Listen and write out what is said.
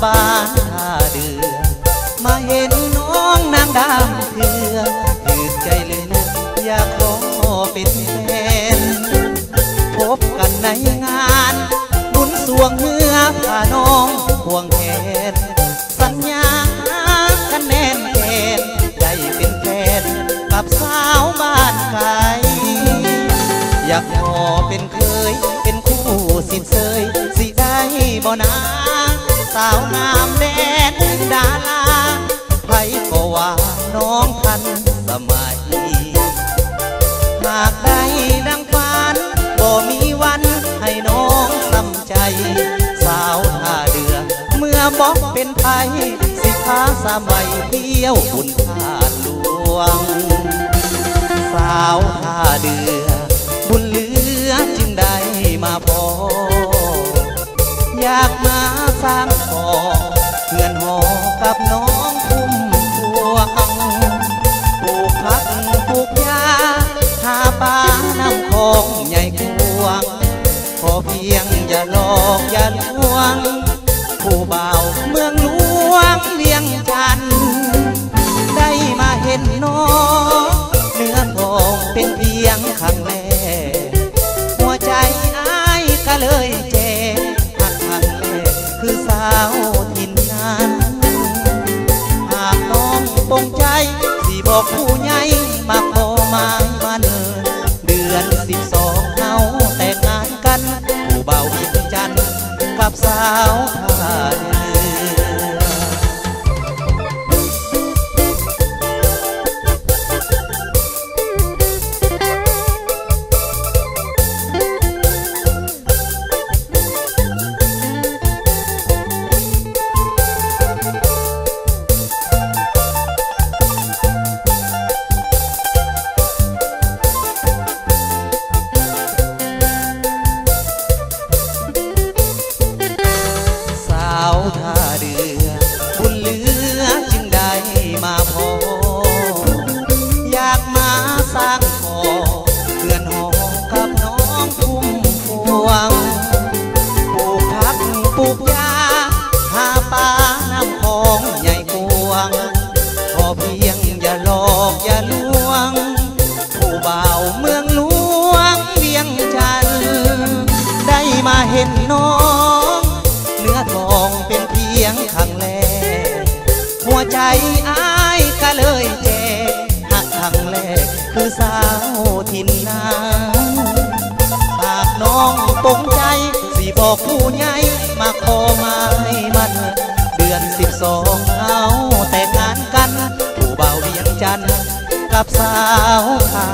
บ้านท่าเดือมาเห็นน้องนางดำเถื่อถือใจเลยนะอยากขอเป็นแฟนพบกันในงานบุญสวงเนื้อพาน้องควงแขนสัญญากันแน่นแน่นได้เป็นแฟนกับสาวบ้านไกลอยากขอเป็นเคยเป็นคู่สินเสยสิได้บ่นาสาวงามแดนดาราไผก็ว่าน้องทันสมัยหากได้ดังฝันบ่มีวันให้น้องซ้ำใจสาวท่าเรือเมื่อบอกเป็นไผสิพาสามัยเที่ยวบุญธาตุหลวงสาวท่าเรือบุญเหลือจึงได้มาพออยากมาสร้างขอเพื่อนหอกับน้องคุ้มพวงปลูกผักปลูกยาหาปลาน้ำคลองใหญ่กวางขอเพียงอย่าหลอกอย่าลวงผู้บ่าวเมืองหลวงเวียงจันทน์ได้มาเห็นน้องเนื้อทองเป็นเพียงครั้งแรกหัวใจอ้ายก็เลยเจ็บหักครั้งแรกคือสาวถิ่นนั้นหากน้องปงใจสิบอกผู้ใหญ่มาขอหมายมันเดือน12เฮาแต่งงานกันผู้เบาเวียงจันทน์กับสาวท่าเรือท่าเรือบุญเหลือจึงได้มาพออยากมาสร้างขอเพื่อนหอกับน้องคุ้มพวงปลูกผักปลูกยาหาปลาน้ำคลองใหญ่กวางขอเพียงอย่าหลอกอย่าลวงผู้บ่าวเมืองหลวงเวียงจันทน์ได้มาเห็นน้องเนื้อทองเป็นเพียงครั้งแรกหัวใจอ้ายก็เลยเจ็บหักครั้งแรกคือสาวถิ่นนั้นหากน้องปงใจสิบอกผู้ใหญ่มาขอหมายมันเดือน12เอาแต่งงานกันผู้เบาเวียงจันทน์กับสาวท่า